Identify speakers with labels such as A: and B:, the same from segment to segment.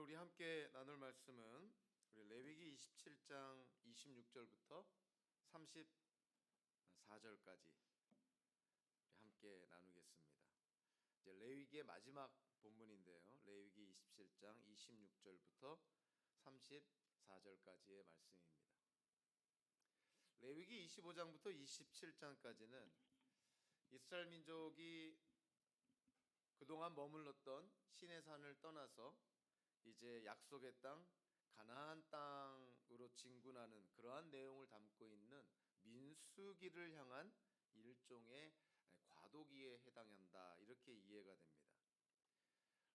A: 우리 함께 나눌 말씀은 우리 레위기 27장 26절부터 34절까지 함께 나누겠습니다. 이제 레위기의 마지막 본문인데요. 레위기 27장 26절부터 34절까지의 말씀입니다. 레위기 25장부터 27장까지는 이스라엘 민족이 그동안 머물렀던 시내산을 떠나서 이제 약속의 땅 가나안 땅으로 진군하는 그러한 내용을 담고 있는 민수기를 향한 일종의 과도기에 해당한다, 이렇게 이해가 됩니다.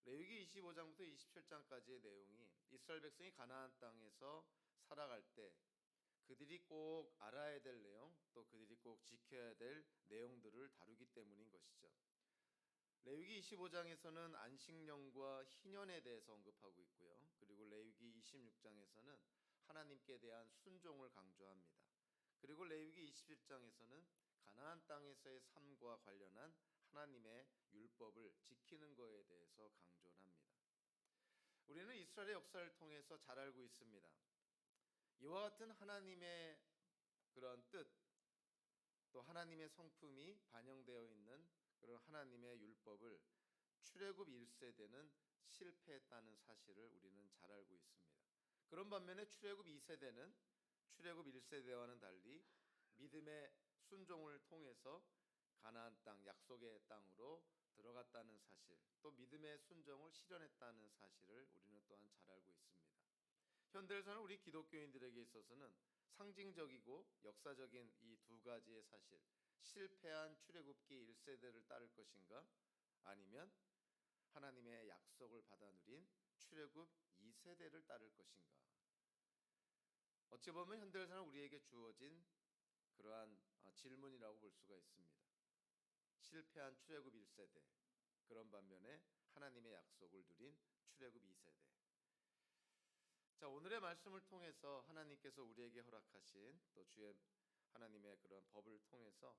A: 레위기 25장부터 27장까지의 내용이 이스라엘 백성이 가나안 땅에서 살아갈 때 그들이 꼭 알아야 될 내용, 또 그들이 꼭 지켜야 될 내용들을 다루기 때문인 것이죠. 레위기 25장에서는 안식년과 희년에 대해서 언급하고 있고요. 그리고 레위기 26장에서는 하나님께 대한 순종을 강조합니다. 그리고 레위기 27장에서는 가나안 땅에서의 삶과 관련한 하나님의 율법을 지키는 것에 대해서 강조를 합니다. 우리는 이스라엘의 역사를 통해서 잘 알고 있습니다. 이와 같은 하나님의 그런 뜻, 또 하나님의 성품이 반영되어 있는 그런 하나님의 율법을 출애굽 1세대는 실패했다는 사실을 우리는 잘 알고 있습니다. 그런 반면에 출애굽 2세대는 출애굽 1세대와는 달리 믿음의 순종을 통해서 가나안 땅, 약속의 땅으로 들어갔다는 사실, 또 믿음의 순종을 실현했다는 사실을 우리는 또한 잘 알고 있습니다. 현대에서는 우리 기독교인들에게 있어서는 상징적이고 역사적인 이 두 가지의 사실, 실패한 출애굽기 1세대를 따를 것인가, 아니면 하나님의 약속을 받아 누린 출애굽 2세대를 따를 것인가, 어찌 보면 현대에서는 우리에게 주어진 그러한 질문이라고 볼 수가 있습니다. 실패한 출애굽 1세대, 그런 반면에 하나님의 약속을 누린 출애굽 2세대. 자, 오늘의 말씀을 통해서 하나님께서 우리에게 허락하신 또 주의 하나님의 그런 법을 통해서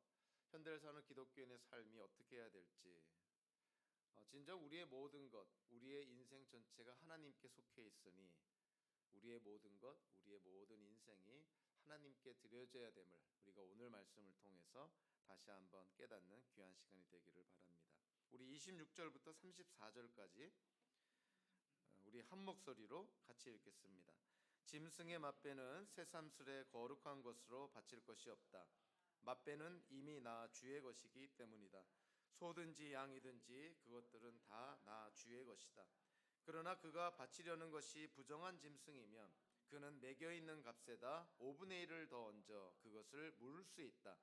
A: 현대를 사는 기독교인의 삶이 어떻게 해야 될지, 진정 우리의 모든 것, 우리의 인생 전체가 하나님께 속해 있으니 우리의 모든 것, 우리의 모든 인생이 하나님께 드려져야 됨을 우리가 오늘 말씀을 통해서 다시 한번 깨닫는 귀한 시간이 되기를 바랍니다. 우리 26절부터 34절까지 우리 한 목소리로 같이 읽겠습니다. 짐승의 맛배는 새삼스레 거룩한 것으로 바칠 것이 없다. 맛배는 이미 나 주의 것이기 때문이다. 소든지 양이든지 그것들은 다 나 주의 것이다. 그러나 그가 바치려는 것이 부정한 짐승이면 그는 매겨있는 값에다 5분의 1을 더 얹어 그것을 물을 수 있다.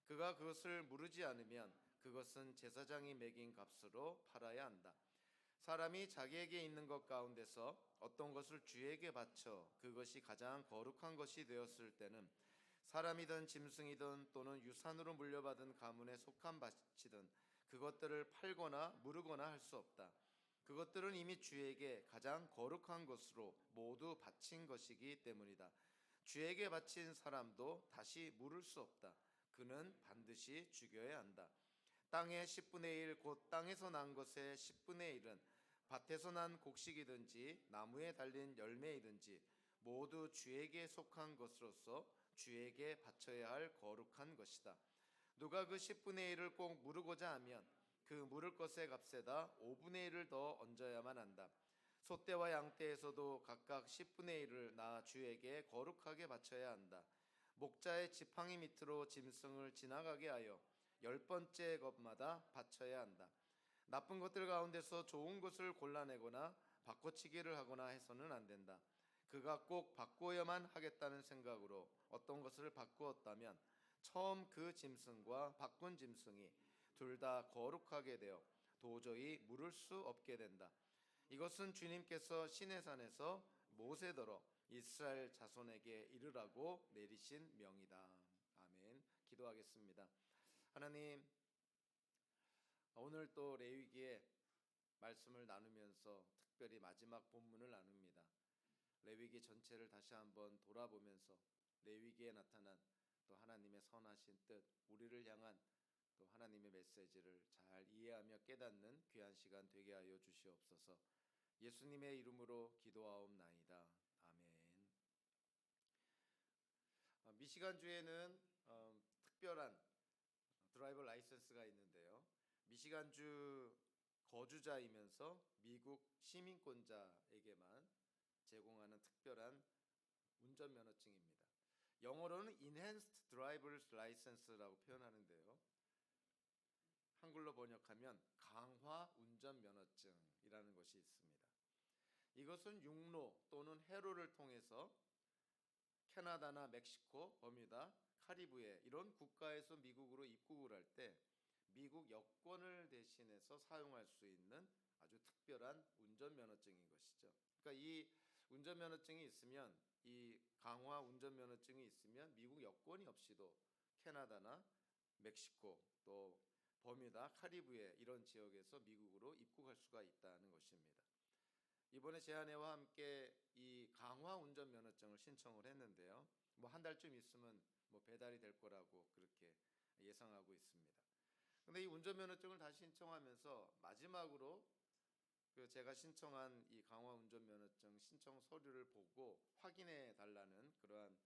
A: 그가 그것을 무르지 않으면 그것은 제사장이 매긴 값으로 팔아야 한다. 사람이 자기에게 있는 것 가운데서 어떤 것을 주에게 바쳐 그것이 가장 거룩한 것이 되었을 때는 사람이든 짐승이든 또는 유산으로 물려받은 가문에 속한 밭이든 그것들을 팔거나 무르거나 할 수 없다. 그것들은 이미 주에게 가장 거룩한 것으로 모두 바친 것이기 때문이다. 주에게 바친 사람도 다시 물을 수 없다. 그는 반드시 죽여야 한다. 땅의 10분의 1, 곧 땅에서 난 것의 10분의 1은 밭에서 난 곡식이든지 나무에 달린 열매이든지 모두 주에게 속한 것으로서 주에게 바쳐야 할 거룩한 것이다. 누가 그 10분의 1을 꼭 무르고자 하면 그 물을 것의 값에다 5분의 1을 더 얹어야만 한다. 소떼와 양떼에서도 각각 10분의 1을 나 주에게 거룩하게 바쳐야 한다. 목자의 지팡이 밑으로 짐승을 지나가게 하여 10번째 것마다 바쳐야 한다. 나쁜 것들 가운데서 좋은 것을 골라내거나 바꿔치기를 하거나 해서는 안 된다. 그가 꼭 바꾸어야만 하겠다는 생각으로 어떤 것을 바꾸었다면 처음 그 짐승과 바꾼 짐승이 둘 다 거룩하게 되어 도저히 물을 수 없게 된다. 이것은 주님께서 시내산에서 모세더러 이스라엘 자손에게 이르라고 내리신 명이다. 아멘. 기도하겠습니다. 하나님, 오늘 또 레위기의 말씀을 나누면서 특별히 마지막 본문을 나눕니다. 레위기 전체를 다시 한번 돌아보면서 레위기에 나타난 또 하나님의 선하신 뜻, 우리를 향한 또 하나님의 메시지를 잘 이해하며 깨닫는 귀한 시간 되게 하여 주시옵소서. 예수님의 이름으로 기도하옵나이다. 아멘. 미시간주에는 특별한 드라이버 라이선스가 있는데요. 미시간주 거주자이면서 미국 시민권자에게만 제공하는 특별한 운전면허증입니다. 영어로는 Enhanced Driver's License라고 표현하는데요. 한글로 번역하면 강화 운전면허증이라는 것이 있습니다. 이것은 육로 또는 해로를 통해서 캐나다나 멕시코, 버뮤다, 카리브해 이런 국가에서 미국으로 입국을 할 때 미국 여권을 대신해서 사용할 수 있는 아주 특별한 운전면허증인 것이죠. 그러니까 이 운전면허증이 있으면, 이 강화 운전면허증이 있으면 미국 여권이 없이도 캐나다나 멕시코 또 버뮤다, 카리브해 이런 지역에서 미국으로 입국할 수가 있다는 것입니다. 이번에 제 아내와 함께 이 강화 운전면허증을 신청을 했는데요. 뭐 한 달쯤 있으면 뭐 배달이 될 거라고 그렇게 예상하고 있습니다. 근데 이 운전면허증을 다시 신청하면서 마지막으로 제가 신청한 이 강화 운전면허증 신청 서류를 보고 확인해 달라는 그러한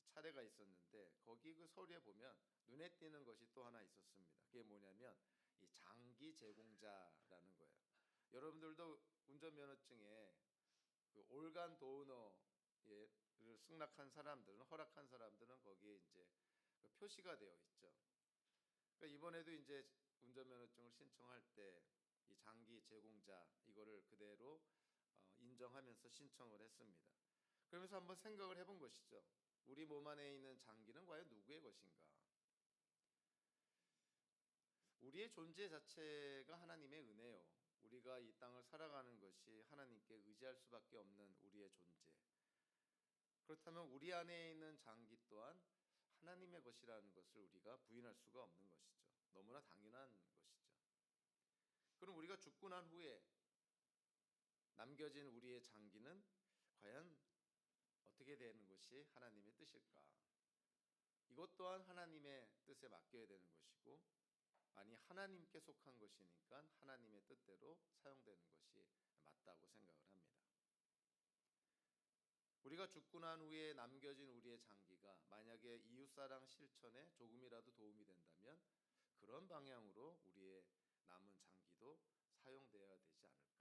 A: 차례가 있었는데, 거기 그 서류에 보면 눈에 띄는 것이 또 하나 있었습니다. 그게 뭐냐면 이 장기 제공자라는 거예요. 여러분들도 운전면허증에 그 올간 도너를 승낙한 사람들은, 허락한 사람들은 거기에 이제 그 표시가 되어 있죠. 그러니까 이번에도 이제 운전면허증을 신청할 때 이 장기 제공자 이거를 그대로 인정하면서 신청을 했습니다. 그러면서 한번 생각을 해본 것이죠. 우리 몸 안에 있는 장기는 과연 누구의 것인가? 우리의 존재 자체가 하나님의 은혜요. 우리가 이 땅을 살아가는 것이 하나님께 의지할 수밖에 없는 우리의 존재. 그렇다면 우리 안에 있는 장기 또한 하나님의 것이라는 것을 우리가 부인할 수가 없는 것이죠. 너무나 당연한 것이죠. 그럼 우리가 죽고 난 후에 남겨진 우리의 장기는 과연 어떻게 되는 것이 하나님의 뜻일까? 이것 또한 하나님의 뜻에 맡겨야 되는 것이고, 아니 하나님께 속한 것이니까 하나님의 뜻대로 사용되는 것이 맞다고 생각을 합니다. 우리가 죽고 난 후에 남겨진 우리의 장기가 만약에 이웃사랑 실천에 조금이라도 도움이 된다면 그런 방향으로 우리의 남은 장기도 사용되어야 되지 않을까.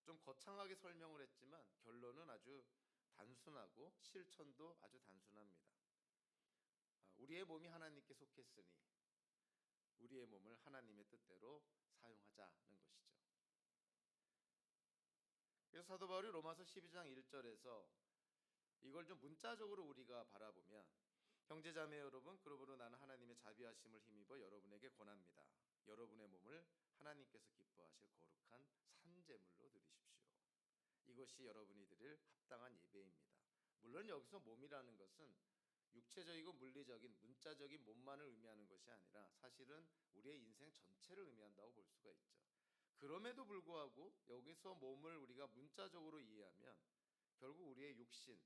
A: 좀 거창하게 설명을 했지만 결론은 아주 단순하고 실천도 아주 단순합니다. 우리의 몸이 하나님께 속했으니 우리의 몸을 하나님의 뜻대로 사용하자는 것이죠. 그래서 사도 바울이 로마서 12장 1절에서 이걸 좀 문자적으로 우리가 바라보면, 형제자매 여러분, 그러므로 나는 하나님의 자비하심을 힘입어 여러분에게 권합니다. 여러분의 몸을 하나님께서 기뻐하실 거룩한 산제물로 드리십시오. 이것이 여러분이 드릴 합당한 예배입니다. 물론 여기서 몸이라는 것은 육체적이고 물리적인 문자적인 몸만을 의미하는 것이 아니라 사실은 우리의 인생 전체를 의미한다고 볼 수가 있죠. 그럼에도 불구하고 여기서 몸을 우리가 문자적으로 이해하면 결국 우리의 육신,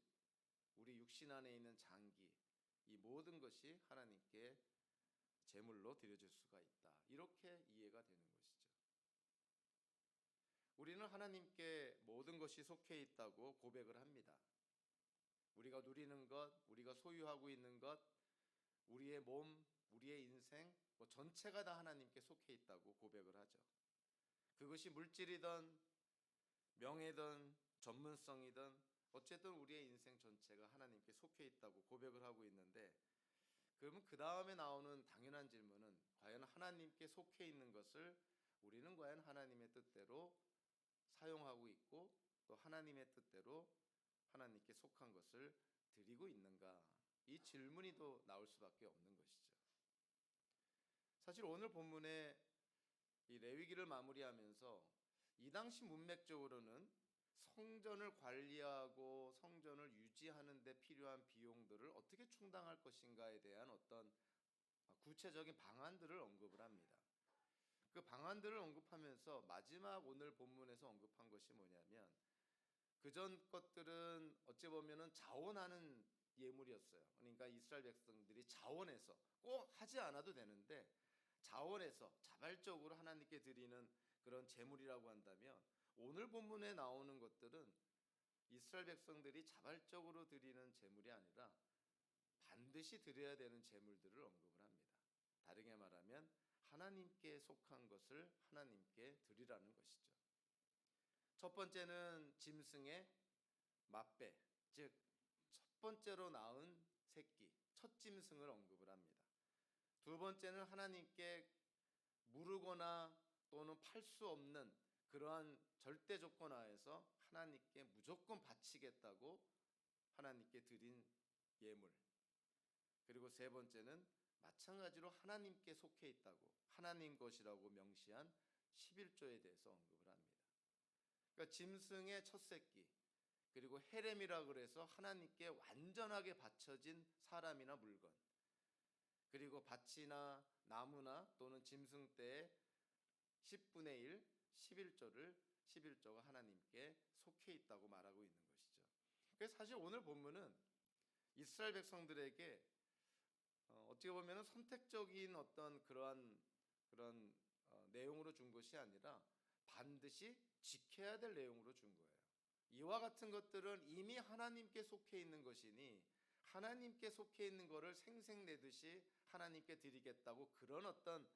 A: 우리 육신 안에 있는 장기, 이 모든 것이 하나님께 제물로 드려질 수가 있다. 이렇게 이해가 되는 것이죠. 우리는 하나님께 모든 것이 속해 있다고 고백을 합니다. 우리가 누리는 것, 우리가 소유하고 있는 것, 우리의 몸, 우리의 인생 전체가 다 하나님께 속해 있다고 고백을 하죠. 그것이 물질이든 명예든 전문성이든 어쨌든 우리의 인생 전체가 하나님께 속해 있다고 고백을 하고 있는데, 그러면 그 다음에 나오는 당연한 질문은 과연 하나님께 속해 있는 것을 우리는 과연 하나님의 뜻대로 사용하고 있고 또 하나님의 뜻대로 하나님께 속한 것을 드리고 있는가? 이 질문이 또 나올 수밖에 없는 것이죠. 사실 오늘 본문에 이 레위기를 마무리하면서 이 당시 문맥적으로는 성전을 관리하고 성전을 유지하는 데 필요한 비용들을 어떻게 충당할 것인가에 대한 어떤 구체적인 방안들을 언급을 합니다. 그 방안들을 언급하면서 마지막 오늘 본문에서 언급한 것이 뭐냐면, 그전 것들은 어찌 보면은 자원하는 예물이었어요. 그러니까 이스라엘 백성들이 자원해서 꼭 하지 않아도 되는데 자원해서 자발적으로 하나님께 드리는 그런 제물이라고 한다면 오늘 본문에 나오는 것들은 이스라엘 백성들이 자발적으로 드리는 제물이 아니라 반드시 드려야 되는 제물들을 언급을 합니다. 다르게 말하면 하나님께 속한 것을 하나님께 드리라는 것이죠. 첫 번째는 짐승의 맏배, 즉 첫 번째로 낳은 새끼, 첫 짐승을 언급을 합니다. 두 번째는 하나님께 무르거나 또는 팔 수 없는 그러한 절대 조건 하에서 하나님께 무조건 바치겠다고 하나님께 드린 예물. 그리고 세 번째는 마찬가지로 하나님께 속해 있다고 하나님 것이라고 명시한 11조에 대해서 언급을 합니다. 그러니까 짐승의 첫 새끼, 그리고 헤렘이라 그래서 하나님께 완전하게 바쳐진 사람이나 물건, 그리고 밭이나 나무나 또는 짐승 떼의 10분의 1, 11조가 하나님께 속해 있다고 말하고 있는 것이죠. 그래서 사실 오늘 본문은 이스라엘 백성들에게 어떻게 보면 선택적인 어떤 그런 내용으로 준 것이 아니라 반드시 지켜야 될 내용으로 준 거예요. 이와 같은 것들은 이미 하나님께 속해 있는 것이니 하나님께 속해 있는 것을 생색내듯이 하나님께 드리겠다고 그런 어떤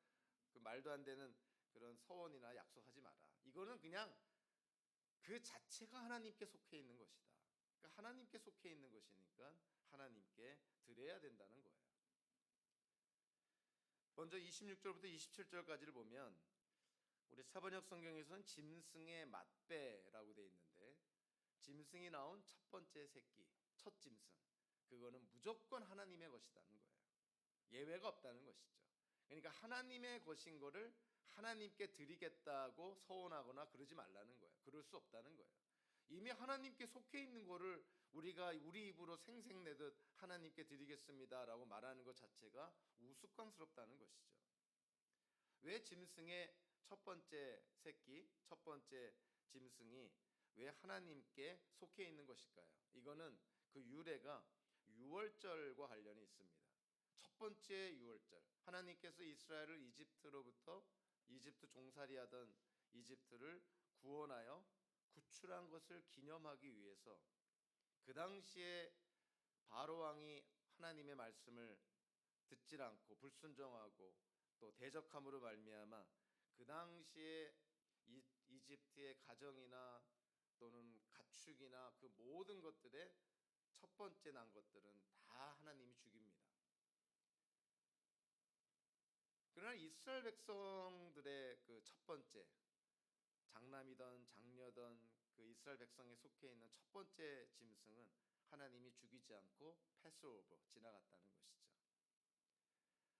A: 그 말도 안 되는 그런 서원이나 약속하지 마라. 이거는 그냥 그 자체가 하나님께 속해 있는 것이다. 그러니까 하나님께 속해 있는 것이니까 하나님께 드려야 된다는 거예요. 먼저 26절부터 27절까지를 보면 우리 사번역 성경에서는 짐승의 맏배라고 되어 있는데 짐승이 나온 첫 번째 새끼, 첫 짐승, 그거는 무조건 하나님의 것이라는 거예요. 예외가 없다는 것이죠. 그러니까 하나님의 것인 거를 하나님께 드리겠다고 서원하거나 그러지 말라는 거예요. 그럴 수 없다는 거예요. 이미 하나님께 속해 있는 거를 우리가 우리 입으로 생색내듯 하나님께 드리겠습니다라고 말하는 것 자체가 우스꽝스럽다는 것이죠. 왜 짐승의 첫 번째 새끼, 첫 번째 짐승이 왜 하나님께 속해 있는 것일까요? 이거는 그 유래가 유월절과 관련이 있습니다. 첫 번째 유월절, 하나님께서 이스라엘을 이집트 종살이하던 이집트를 구원하여 구출한 것을 기념하기 위해서 그 당시에 바로 왕이 하나님의 말씀을 듣질 않고 불순종하고 또 대적함으로 말미암아 그 당시에 이집트의 가정이나 또는 가축이나 그 모든 것들의 첫 번째 난 것들은 다 하나님이 죽입니다. 그러나 이스라엘 백성들의 그 첫 번째 장남이든 장녀든 그 이스라엘 백성에 속해 있는 첫 번째 짐승은 하나님이 죽이지 않고 패스오버 지나갔다는 것이죠.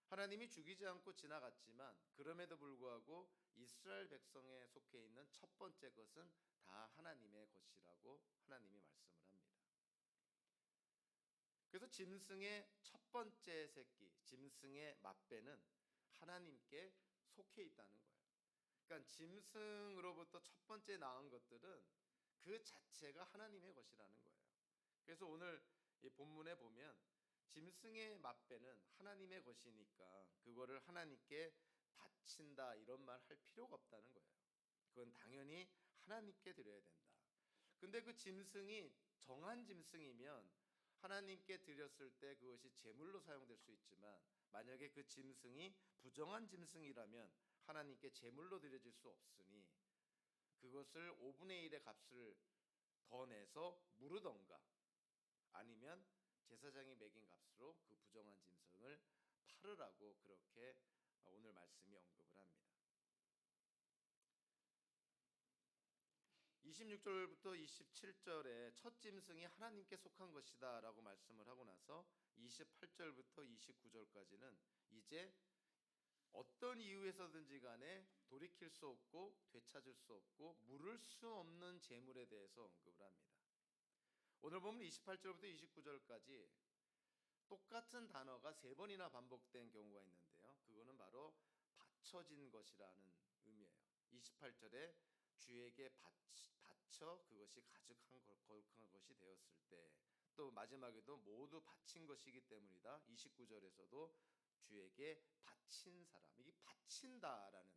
A: 하나님이 죽이지 않고 지나갔지만 그럼에도 불구하고 이스라엘 백성에 속해 있는 첫 번째 것은 다 하나님의 것이라고 하나님이 말씀을 합니다. 그래서 짐승의 첫 번째 새끼, 짐승의 맏배는 하나님께 속해 있다는 거예요. 그러니까 짐승으로부터 첫 번째 낳은 것들은 그 자체가 하나님의 것이라는 거예요. 그래서 오늘 이 본문에 보면 짐승의 맏배는 하나님의 것이니까 그거를 하나님께 바친다 이런 말 할 필요가 없다는 거예요. 그건 당연히 하나님께 드려야 된다. 근데 그 짐승이 정한 짐승이면 하나님께 드렸을 때 그것이 제물로 사용될 수 있지만 만약에 그 짐승이 부정한 짐승이라면 하나님께 제물로 드려질 수 없으니 그것을 5분의 1의 값을 더 내서 무르던가 아니면 제사장이 매긴 값으로 그 부정한 짐승을 팔으라고 그렇게 오늘 말씀이 언급을 합니다. 26절부터 27절에 첫 짐승이 하나님께 속한 것이다 라고 말씀을 하고 나서 28절부터 29절까지는 이제 어떤 이유에서든지 간에 돌이킬 수 없고 되찾을 수 없고 물을 수 없는 재물에 대해서 언급을 합니다. 오늘 보면 28절부터 29절까지 똑같은 단어가 3번이나 반복된 경우가 있는데요. 그거는 바로 바쳐진 것이라는 의미예요. 28절에 주에게 바쳐 그것이 가득한 거룩한 것이 되었을 때, 또 마지막에도 모두 바친 것이기 때문이다. 29절에서도 주에게 바친 사람, 이게 바친다라는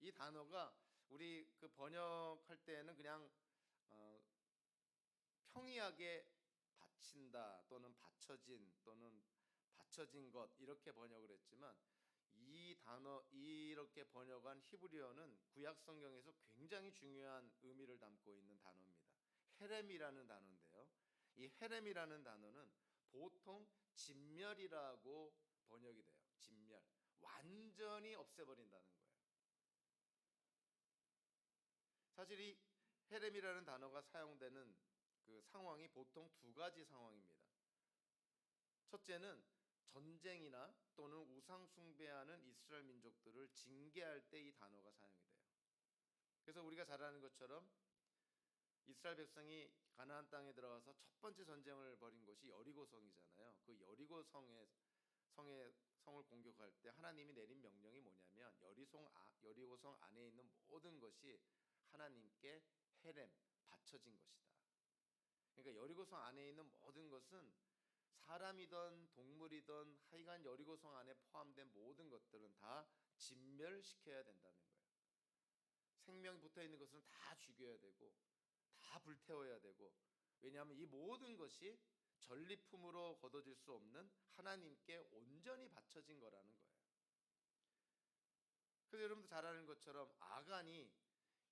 A: 이 단어가 우리 그 번역할 때는 그냥 어, 평이하게 바친다 또는 바쳐진 또는 바쳐진 것 이렇게 번역을 했지만 이 단어 이렇게 번역한 히브리어는 구약 성경에서 굉장히 중요한 의미를 담고 있는 단어입니다. 헤렘이라는 단어인데요. 이 헤렘이라는 단어는 보통 진멸이라고 번역이 돼요. 진멸. 완전히 없애버린다는 거예요. 사실 이 헤렘이라는 단어가 사용되는 그 상황이 보통 두 가지 상황입니다. 첫째는 전쟁이나 또는 우상 숭배하는 이스라엘 민족들을 징계할 때 이 단어가 사용이 돼요. 그래서 우리가 잘 아는 것처럼 이스라엘 백성이 가나안 땅에 들어가서 첫 번째 전쟁을 벌인 곳이 여리고성이잖아요. 그 성을 공격할 때 하나님이 내린 명령이 뭐냐면 여리고성 안에 있는 모든 것이 하나님께 헤렘 바쳐진 것이다. 그러니까 여리고성 안에 있는 모든 것은 사람이든 동물이든 하여간 여리고성 안에 포함된 모든 것들은 다 진멸시켜야 된다는 거예요. 생명 붙어 있는 것은 다 죽여야 되고 다 불태워야 되고, 왜냐하면 이 모든 것이 전리품으로 거둬질 수 없는 하나님께 온전히 바쳐진 거라는 거예요. 그래서 여러분도 잘 아는 것처럼 아간이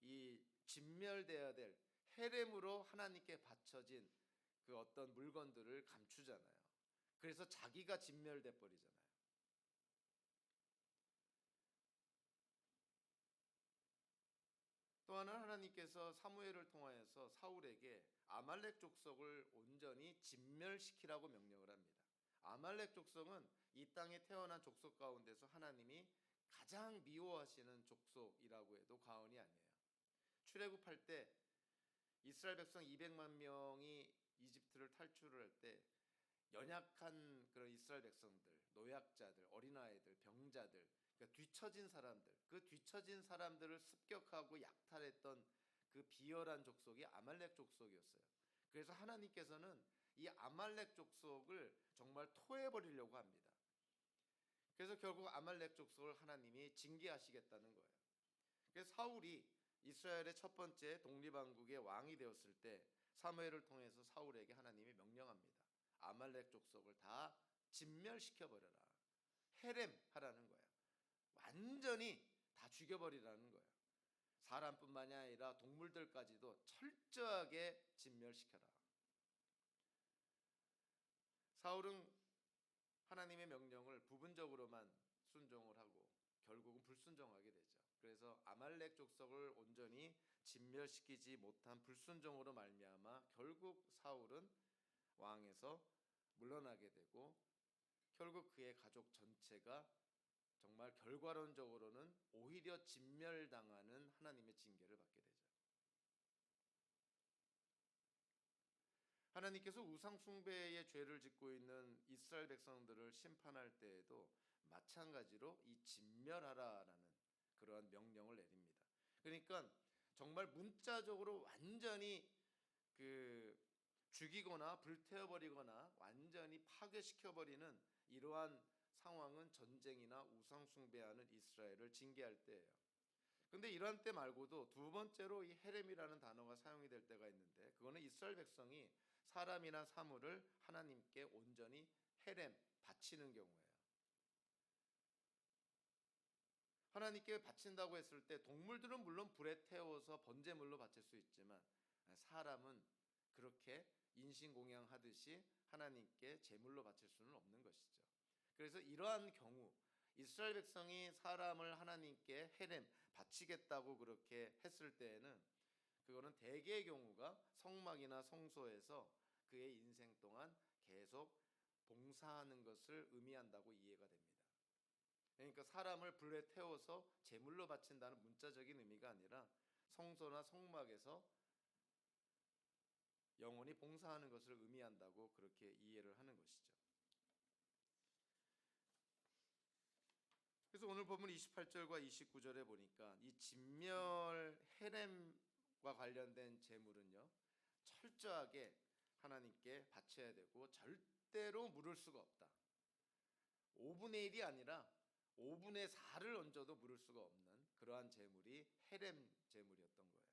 A: 이 진멸되어야 될 헤렘으로 하나님께 바쳐진 그 어떤 물건들을 감추잖아요. 그래서 자기가 진멸돼 버리잖아요. 또 하나 하나님께서 사무엘을 통하여서 사울에게 아말렉 족속을 온전히 진멸시키라고 명령을 합니다. 아말렉 족속은 이 땅에 태어난 족속 가운데서 하나님이 가장 미워하시는 족속이라고 해도 과언이 아니에요. 출애굽할 때 이스라엘 백성 200만 명이 이집트를 탈출을 할 때 연약한 그런 이스라엘 백성들, 노약자들, 어린아이들, 병자들, 그러니까 뒤처진 사람들, 그 뒤처진 사람들을 습격하고 약탈했던 그 비열한 족속이 아말렉 족속이었어요. 그래서 하나님께서는 이 아말렉 족속을 정말 토해버리려고 합니다. 그래서 결국 아말렉 족속을 하나님이 징계하시겠다는 거예요. 그래서 사울이 이스라엘의 첫 번째 독립왕국의 왕이 되었을 때 사무엘을 통해서 사울에게 하나님이 명령합니다. 아말렉 족속을 다 진멸시켜버려라. 헤렘 하라는 거예요. 완전히 다 죽여버리라는 거예요. 사람뿐만이 아니라 동물들까지도 철저하게 진멸시켜라. 사울은 하나님의 명령을 부분적으로만 순종을 하고 결국은 불순종하게 되죠. 그래서 아말렉 족속을 온전히 진멸시키지 못한 불순종으로 말미암아 결국 사울은 왕에서 물러나게 되고 결국 그의 가족 전체가 정말 결과론적으로는 오히려 진멸당하는 하나님의 징계를 받게 되죠. 하나님께서 우상 숭배의 죄를 짓고 있는 이스라엘 백성들을 심판할 때에도 마찬가지로 이 진멸하라라는 그러한 명령을 내립니다. 그러니까 정말 문자적으로 완전히 그 죽이거나 불태워버리거나 완전히 파괴시켜버리는 이러한 상황은 전쟁이나 우상 숭배하는 이스라엘을 징계할 때예요. 근데 이러한 때 말고도 두 번째로 이 헤렘이라는 단어가 사용이 될 때가 있는데, 그거는 이스라엘 백성이 사람이나 사물을 하나님께 온전히 헤렘 바치는 경우예요. 하나님께 바친다고 했을 때 동물들은 물론 불에 태워서 번제물로 바칠 수 있지만 사람은 그렇게 인신공양하듯이 하나님께 제물로 바칠 수는 없는 것이죠. 그래서 이러한 경우 이스라엘 백성이 사람을 하나님께 헤렘 바치겠다고 그렇게 했을 때에는 그거는 대개의 경우가 성막이나 성소에서 그의 인생 동안 계속 봉사하는 것을 의미한다고 이해가 됩니다. 그러니까 사람을 불에 태워서 제물로 바친다는 문자적인 의미가 아니라 성소나 성막에서 영원히 봉사하는 것을 의미한다고 그렇게 이해를 하는 것이죠. 그래서 오늘 본문 28절과 29절에 보니까 이 진멸 헤렘과 관련된 제물은요, 철저하게 하나님께 바쳐야 되고 절대로 물을 수가 없다. 5분의 1이 아니라 5분의 4를 얹어도 물을 수가 없는 그러한 제물이 헤렘 제물이었던 거예요.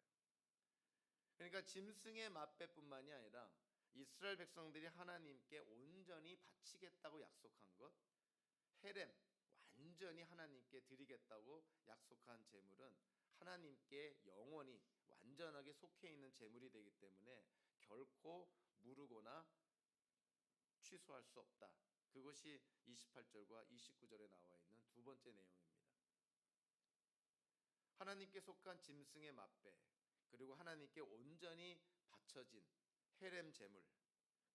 A: 그러니까 짐승의 맛배뿐만이 아니라 이스라엘 백성들이 하나님께 온전히 바치겠다고 약속한 것, 헤렘, 완전히 하나님께 드리겠다고 약속한 제물은 하나님께 영원히 완전하게 속해 있는 제물이 되기 때문에 결코 무르거나 취소할 수 없다. 그것이 28절과 29절에 나와 있는 두 번째 내용입니다. 하나님께 속한 짐승의 맛배, 그리고 하나님께 온전히 바쳐진 헤렘 제물,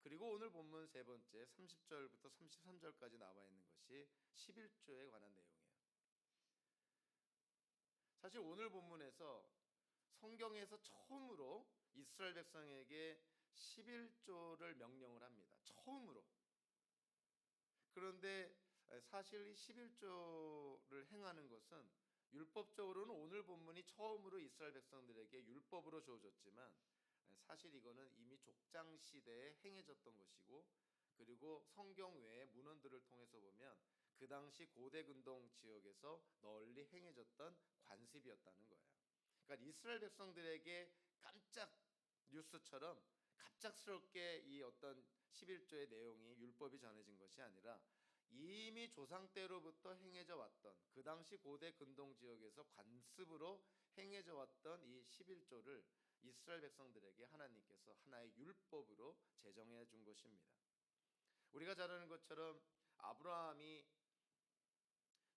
A: 그리고 오늘 본문 세 번째 30절부터 33절까지 나와 있는 것이 11조에 관한 내용이에요. 사실 오늘 본문에서 성경에서 처음으로 이스라엘 백성에게 11조를 명령을 합니다. 처음으로. 그런데 사실 이 11조를 행하는 것은 율법적으로는 오늘 본문이 처음으로 이스라엘 백성들에게 율법으로 주어졌지만 사실 이거는 이미 족장 시대에 행해졌던 것이고, 그리고 성경 외의 문헌들을 통해서 보면 그 당시 고대 근동 지역에서 널리 행해졌던 관습이었다는 거예요. 그러니까 이스라엘 백성들에게 깜짝 뉴스처럼 갑작스럽게 이 어떤 11조의 내용이 율법이 전해진 것이 아니라 이미 조상 때로부터 행해져 왔던, 그 당시 고대 근동 지역에서 관습으로 행해져 왔던 이 11조를 이스라엘 백성들에게 하나님께서 하나의 율법으로 제정해 준 것입니다. 우리가 잘 아는 것처럼 아브라함이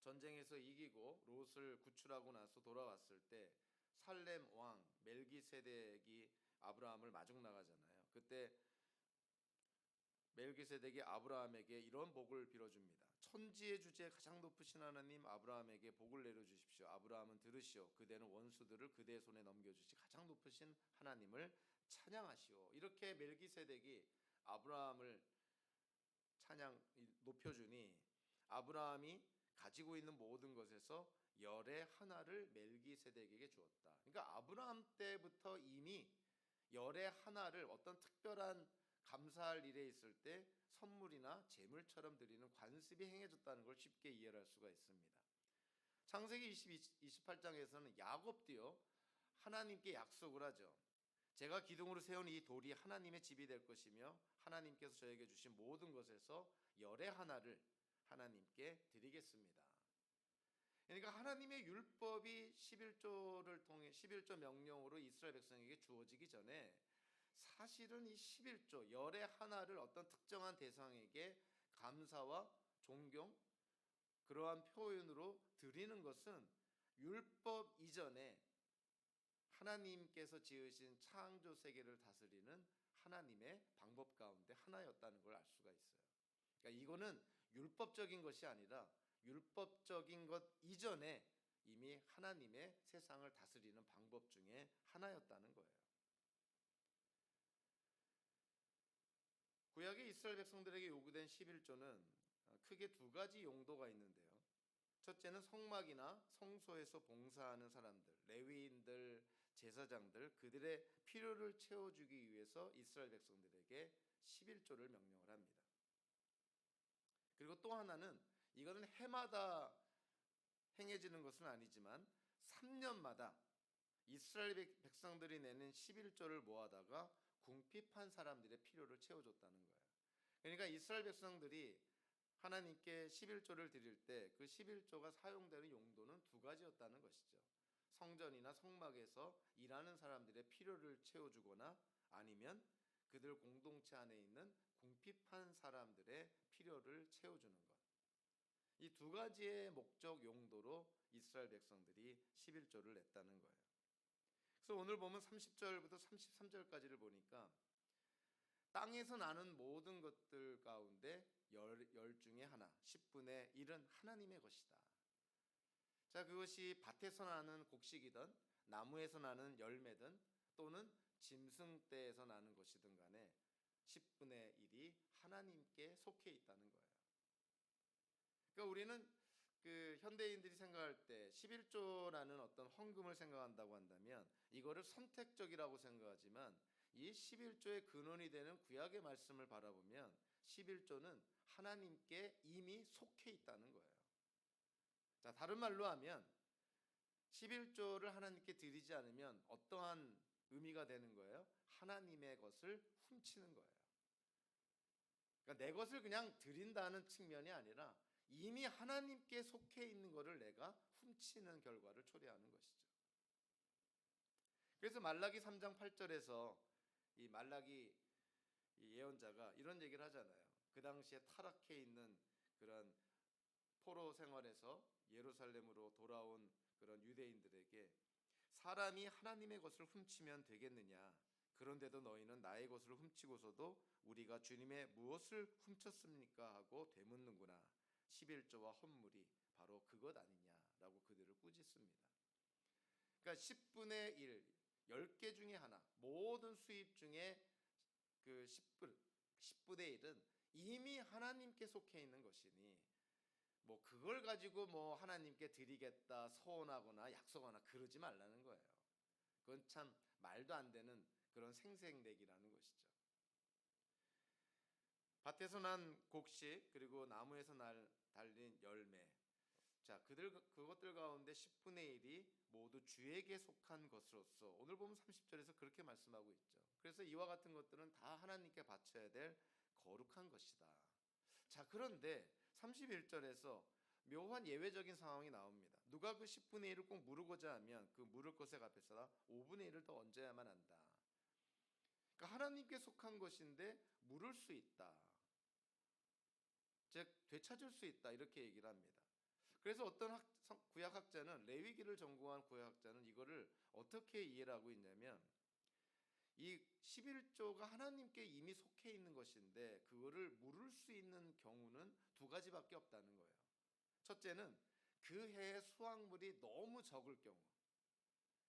A: 전쟁에서 이기고 롯을 구출하고 나서 돌아왔을 때 살렘 왕 멜기세덱이 아브라함을 마중 나가잖아요. 그때 멜기세덱이 아브라함에게 이런 복을 빌어줍니다. 천지의 주제 가장 높으신 하나님 아브라함에게 복을 내려주십시오. 아브라함은 들으시오. 그대는 원수들을 그대의 손에 넘겨주시 가장 높으신 하나님을 찬양하시오. 이렇게 멜기세덱이 아브라함을 높여주니 아브라함이 가지고 있는 모든 것에서 열의 하나를 멜기세덱에게 주었다. 그러니까 아브라함 때부터 이미 열의 하나를 어떤 특별한 감사할 일에 있을 때 선물이나 제물처럼 드리는 관습이 행해졌다는 걸 쉽게 이해할 수가 있습니다. 창세기 28장에서는 야곱도요 하나님께 약속을 하죠. 제가 기둥으로 세운 이 돌이 하나님의 집이 될 것이며 하나님께서 저에게 주신 모든 것에서 열의 하나를 하나님께 드리겠습니다. 그러니까 하나님의 율법이 11조를 통해 11조 명령으로 이스라엘 백성에게 주어지기 전에 사실은 이 11조 열의 하나를 어떤 특정한 대상에게 감사와 존경, 그러한 표현으로 드리는 것은 율법 이전에 하나님께서 지으신 창조 세계를 다스리는 하나님의 방법 가운데 하나였다는 걸 알 수가 있어요. 그러니까 이거는 율법적인 것이 아니라 율법적인 것 이전에 이미 하나님의 세상을 다스리는 방법 중에 하나였다는 거예요. 구약의 이스라엘 백성들에게 요구된 11조는 크게 두 가지 용도가 있는데요. 첫째는 성막이나 성소에서 봉사하는 사람들, 레위인들, 제사장들, 그들의 필요를 채워주기 위해서 이스라엘 백성들에게 11조를 명령을 합니다. 그리고 또 하나는 이거는 해마다 행해지는 것은 아니지만 3년마다 이스라엘 백성들이 내는 11조를 모아다가 궁핍한 사람들의 필요를 채워줬다는 거예요. 그러니까 이스라엘 백성들이 하나님께 11조를 드릴 때 그 11조가 사용되는 용도는 두 가지였다는 것이죠. 성전이나 성막에서 일하는 사람들의 필요를 채워주거나 아니면 그들 공동체 안에 있는 궁핍한 사람들의 필요를 채워주는 것. 이 두 가지의 목적 용도로 이스라엘 백성들이 11조를 냈다는 거예요. 그래서 오늘 보면 30절부터 33절까지를 보니까 땅에서 나는 모든 것들 가운데 열 중에 하나, 10분의 1은 하나님의 것이다. 자, 그것이 밭에서 나는 곡식이든 나무에서 나는 열매든 또는 짐승떼에서 나는 것이든 간에 10분의 1이 하나님께 속해 있다는 거예요. 그러니까 우리는 그 현대인들이 생각할 때 11조라는 어떤 헌금을 생각한다고 한다면 이거를 선택적이라고 생각하지만 이 11조의 근원이 되는 구약의 말씀을 바라보면 11조는 하나님께 이미 속해 있다는 거예요. 자, 다른 말로 하면 11조를 하나님께 드리지 않으면 어떠한 의미가 되는 거예요? 하나님의 것을 훔치는 거예요. 그러니까 내 것을 그냥 드린다는 측면이 아니라 이미 하나님께 속해 있는 것을 내가 훔치는 결과를 초래하는 것이죠. 그래서 말라기 3장 8절에서 이 말라기 예언자가 이런 얘기를 하잖아요. 그 당시에 타락해 있는 그런 포로 생활에서 예루살렘으로 돌아온 그런 유대인들에게 사람이 하나님의 것을 훔치면 되겠느냐? 그런데도 너희는 나의 것을 훔치고서도 우리가 주님의 무엇을 훔쳤습니까? 하고 되묻는구나. 11조와 헌물이 바로 그것 아니냐라고 그들을 꾸짖습니다. 그러니까 10분의 1, 10개 중에 하나, 모든 수입 중에 그 10분의 1은 이미 하나님께 속해 있는 것이니 뭐 그걸 가지고 뭐 하나님께 드리겠다 서원하거나 약속하거나 그러지 말라는 거예요. 그건 참 말도 안 되는 그런 생색내기라는 것이죠. 밭에서 난 곡식 그리고 나무에서 달린 열매, 자 그것들 가운데 10분의 1이 모두 주에게 속한 것으로서 오늘 보면 30절에서 그렇게 말씀하고 있죠. 그래서 이와 같은 것들은 다 하나님께 바쳐야 될 거룩한 것이다. 자 그런데 31절에서 묘한 예외적인 상황이 나옵니다. 누가 그 10분의 1을 꼭 물으고자 하면 그 물을 것에 값에서 5분의 1을 더 얹어야만 한다. 그러니까 하나님께 속한 것인데 물을 수 있다. 즉 되찾을 수 있다 이렇게 얘기를 합니다. 그래서 어떤 구약학자는 레위기를 전공한 구약학자는 이거를 어떻게 이해를 하고 있냐면 이 11조가 하나님께 이미 속해 있는 것인데 그거를 물을 수 있는 경우는 두 가지밖에 없다는 거예요. 첫째는 그 해의 수확물이 너무 적을 경우,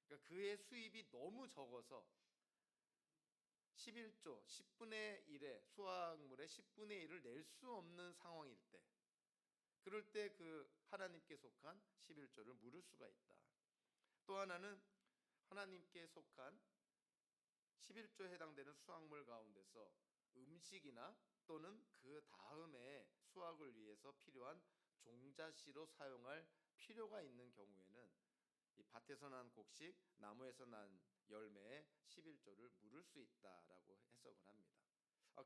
A: 그러니까 그 해 수입이 너무 적어서 11조 10분의 1의 수확물의 10분의 1을 낼 수 없는 상황일 때, 그럴 때 그 하나님께 속한 11조를 물을 수가 있다. 또 하나는 하나님께 속한 11조에 해당되는 수확물 가운데서 음식이나 또는 그 다음에 수확을 위해서 필요한 종자씨로 사용할 필요가 있는 경우에는 이 밭에서 난 곡식, 나무에서 난 열매에 11조를 물을 수 있다라고 해석을 합니다.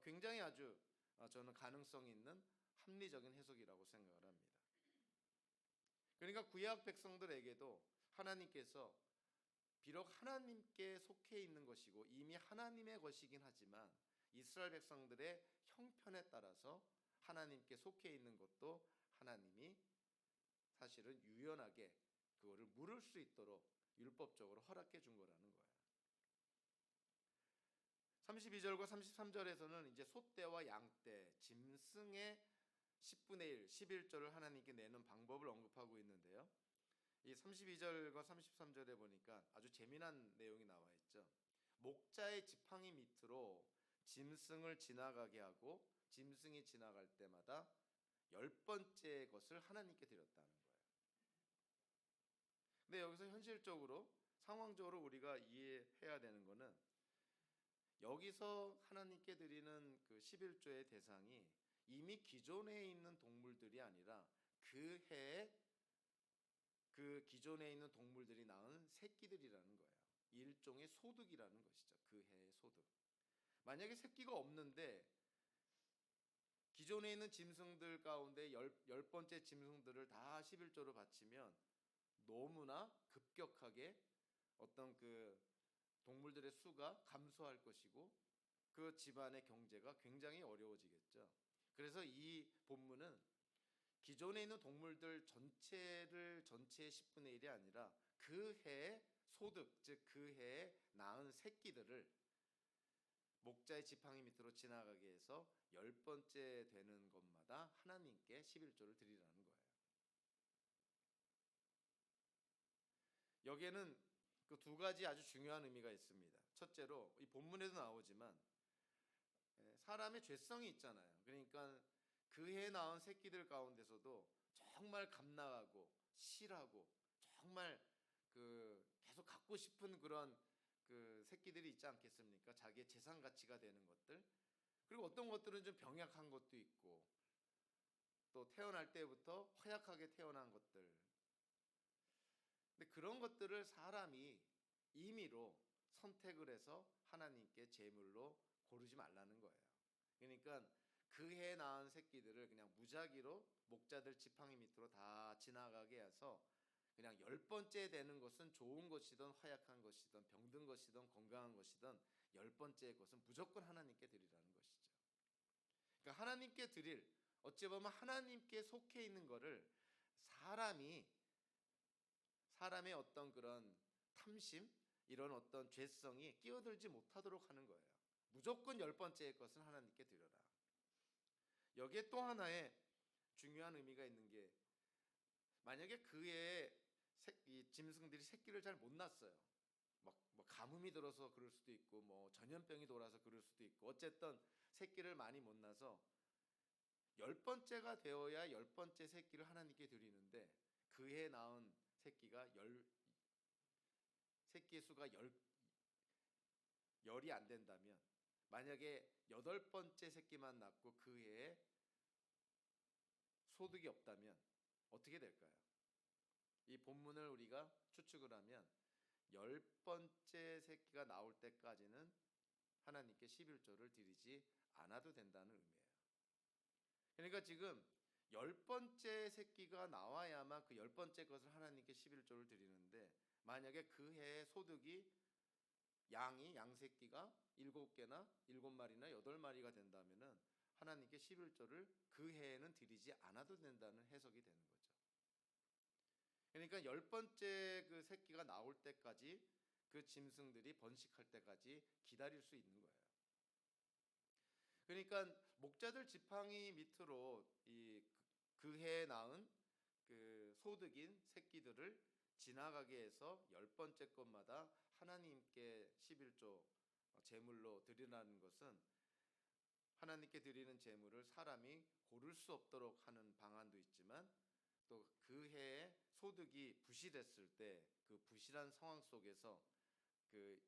A: 굉장히 아주 저는 가능성 있는 합리적인 해석이라고 생각을 합니다. 그러니까 구약 백성들에게도 하나님께서 비록 하나님께 속해 있는 것이고 이미 하나님의 것이긴 하지만 이스라엘 백성들의 형편에 따라서 하나님께 속해 있는 것도 하나님이 사실은 유연하게 그거를 물을 수 있도록 율법적으로 허락해 준 거라는 거예요. 32절과 33절에서는 이제 소떼와 양떼, 짐승의 10분의 1, 11조를 하나님께 내는 방법을 언급하고 있는데요. 이 32절과 33절에 보니까 아주 재미난 내용이 나와 있죠. 목자의 지팡이 밑으로 짐승을 지나가게 하고 짐승이 지나갈 때마다 10번째 것을 하나님께 드렸다는 거예요. 근데 여기서 현실적으로 상황적으로 우리가 이해해야 되는 거는 여기서 하나님께 드리는 그 11조의 대상이 이미 기존에 있는 동물들이 아니라 그 해에 그 기존에 있는 동물들이 낳은 새끼들이라는 거예요. 일종의 소득이라는 것이죠. 그 해의 소득. 만약에 새끼가 없는데 기존에 있는 짐승들 가운데 10번째 짐승들을 다 11조로 바치면 너무나 급격하게 어떤 그 동물들의 수가 감소할 것이고 그 집안의 경제가 굉장히 어려워지겠죠. 그래서 이 본문은 기존에 있는 동물들 전체의 10분의 1이 아니라 그 해의 소득, 즉 그 해에 낳은 새끼들을 목자의 지팡이 밑으로 지나가게 해서 10번째 되는 것마다 하나님께 11조를 드리라는 거예요. 여기에는 그 두 가지 아주 중요한 의미가 있습니다. 첫째로 이 본문에도 나오지만 사람의 죄성이 있잖아요. 그러니까 그 해에 낳은 새끼들 가운데서도 정말 갓나가고 실하고 정말 그 계속 갖고 싶은 그런 그 새끼들이 있지 않겠습니까? 자기의 재산 가치가 되는 것들. 그리고 어떤 것들은 좀 병약한 것도 있고 또 태어날 때부터 허약하게 태어난 것들. 근데 그런 것들을 사람이 임의로 선택을 해서 하나님께 제물로 고르지 말라는 거예요. 그러니까 그 해 낳은 새끼들을 그냥 무작위로 목자들 지팡이 밑으로 다 지나가게 해서 그냥 10번째 되는 것은 좋은 것이든 허약한 것이든 병든 것이든 건강한 것이든 10번째 것은 무조건 하나님께 드리라는 것이죠. 그러니까 하나님께 드릴, 어찌 보면 하나님께 속해 있는 것을 사람의 어떤 그런 탐심, 이런 어떤 죄성이 끼어들지 못하도록 하는 거예요. 무조건 10번째의 것은 하나님께 드려라. 여기에 또 하나의 중요한 의미가 있는 게, 만약에 그의 이 짐승들이 새끼를 잘 못 낳았어요. 뭐 가뭄이 들어서 그럴 수도 있고, 뭐 전염병이 돌아서 그럴 수도 있고, 어쨌든 새끼를 많이 못 낳아서 10번째가 되어야 10번째 새끼를 하나님께 드리는데, 그해 낳은 새끼가 새끼의 수가 열이 안 된다면, 만약에 8번째 새끼만 낳고 그 해에 소득이 없다면 어떻게 될까요? 이 본문을 우리가 추측을 하면 10번째 새끼가 나올 때까지는 하나님께 11조를 드리지 않아도 된다는 의미예요. 그러니까 지금 10번째 새끼가 나와야만 그 10번째 것을 하나님께 11조를 드리는데, 만약에 그 해의 소득이 양새끼가 7개나 7마리나 8마리가 된다면은 하나님께 11조를 그 해에는 드리지 않아도 된다는 해석이 되는 거죠. 그러니까 10번째 그 새끼가 나올 때까지, 그 짐승들이 번식할 때까지 기다릴 수 있는 거예요. 그러니까 목자들 지팡이 밑으로 그 해에 낳은 그 소득인 새끼들을 지나가게 해서 10번째 것마다 하나님께 11조 제물로 드리라는 것은, 하나님께 드리는 제물을 사람이 고를 수 없도록 하는 방안도 있지만, 또 그 해에 소득이 부실했을 때 그 부실한 상황 속에서 그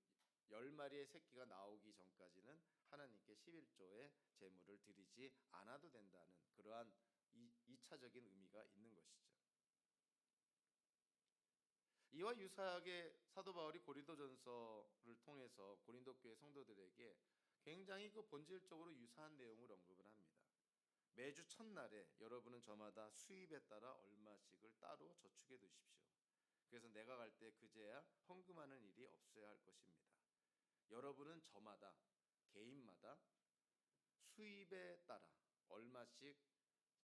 A: 10마리의 새끼가 나오기 전까지는 하나님께 11조의 제물을 드리지 않아도 된다는 그러한 2차적인 의미가 있는 것이죠. 이와 유사하게 사도 바울이 고린도전서를 통해서 고린도 교회 성도들에게 굉장히 그 본질적으로 유사한 내용을 언급을 합니다. 매주 첫날에 여러분은 저마다 수입에 따라 얼마씩을 따로 저축해 두십시오. 그래서 내가 갈 때 그제야 헌금하는 일이 없어야 할 것입니다. 여러분은 저마다, 개인마다 수입에 따라 얼마씩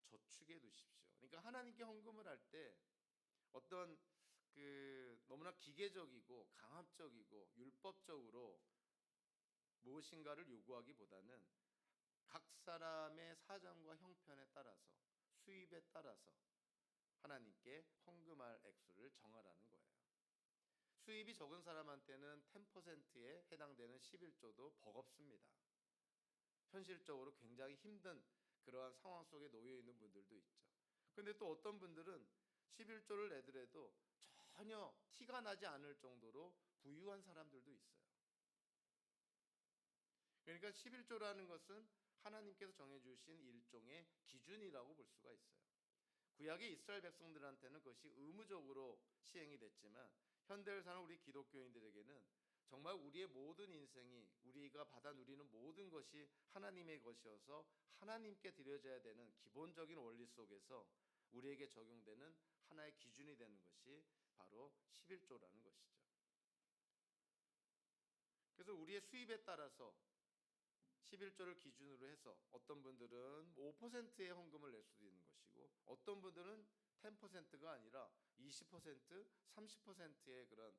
A: 저축해 두십시오. 그러니까 하나님께 헌금을 할 때 어떤 너무나 기계적이고 강압적이고 율법적으로 무엇인가를 요구하기보다는 각 사람의 사정과 형편에 따라서, 수입에 따라서 하나님께 헌금할 액수를 정하라는 거예요. 수입이 적은 사람한테는 10%에 해당되는 11조도 버겁습니다. 현실적으로 굉장히 힘든 그러한 상황 속에 놓여 있는 분들도 있죠. 그런데 또 어떤 분들은 11조를 내더라도 전혀 티가 나지 않을 정도로 부유한 사람들도 있어요. 그러니까 11조라는 것은 하나님께서 정해주신 일종의 기준이라고 볼 수가 있어요. 구약의 이스라엘 백성들한테는 그것이 의무적으로 시행이 됐지만, 현대를 사는 우리 기독교인들에게는 정말 우리의 모든 인생이, 우리가 받아 누리는 모든 것이 하나님의 것이어서 하나님께 드려져야 되는 기본적인 원리 속에서 우리에게 적용되는 하나의 기준이 되는 것이 바로 11조라는 것이죠. 그래서 우리의 수입에 따라서 11조를 기준으로 해서 어떤 분들은 5%의 헌금을 낼 수도 있는 것이고, 어떤 분들은 10%가 아니라 20%, 30%의 그런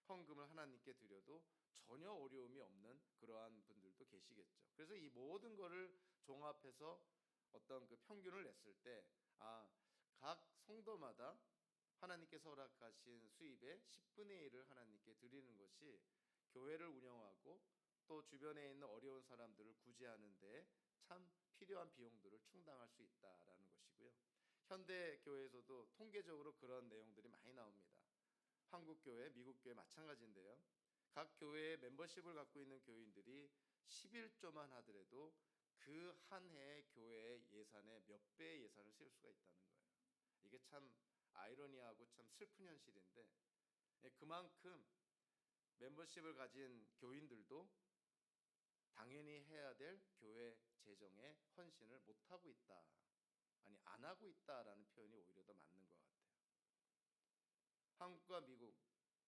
A: 헌금을 하나님께 드려도 전혀 어려움이 없는 그러한 분들도 계시겠죠. 그래서 이 모든 것을 종합해서 어떤 그 평균을 냈을 때, 각 성도마다 하나님께서 허락하신 수입의 10분의 1을 하나님께 드리는 것이 교회를 운영하고 또 주변에 있는 어려운 사람들을 구제하는 데 참 필요한 비용들을 충당할 수 있다라는 것이고요. 현대 교회에서도 통계적으로 그런 내용들이 많이 나옵니다. 한국 교회, 미국 교회 마찬가지인데요. 각 교회의 멤버십을 갖고 있는 교인들이 11조만 하더라도 그 한 해의 교회의 예산의 몇 배의 예산을 세울 수가 있다는 거예요. 이게 참 아이러니하고 참 슬픈 현실인데, 그만큼 멤버십을 가진 교인들도 당연히 해야 될 교회 재정에 헌신을 못하고 있다. 아니, 안 하고 있다라는 표현이 오히려 더 맞는 것 같아요. 한국과 미국,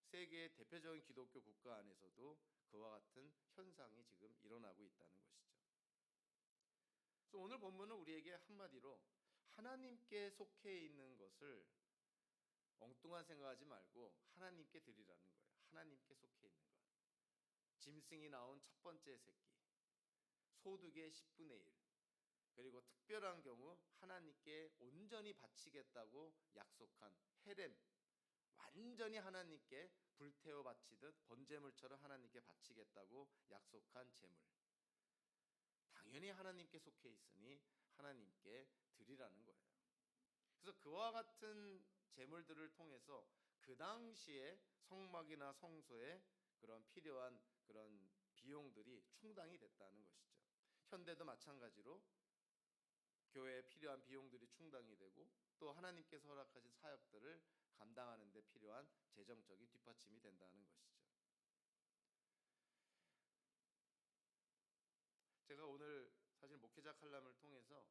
A: 세계의 대표적인 기독교 국가 안에서도 그와 같은 현상이 지금 일어나고 있다는 것이죠. 그래서 오늘 본문은 우리에게 한마디로 하나님께 속해 있는 것을 엉뚱한 생각하지 말고 하나님께 드리라는 거예요. 하나님께 속해 있는 것. 짐승이 나온 첫 번째 새끼, 소득의 10분의 1, 그리고 특별한 경우 하나님께 온전히 바치겠다고 약속한 헤렘, 완전히 하나님께 불태워 바치듯 번제물처럼 하나님께 바치겠다고 약속한 제물, 당연히 하나님께 속해 있으니 하나님께 드리라는 거예요. 그래서 그와 같은 제물들을 통해서 그 당시에 성막이나 성소에 그런 필요한 그런 비용들이 충당이 됐다는 것이죠. 현대도 마찬가지로 교회에 필요한 비용들이 충당이 되고 또 하나님께서 허락하신 사역들을 감당하는 데 필요한 재정적인 뒷받침이 된다는 것이죠. 제가 오늘 사실 목회자 칼럼을 통해서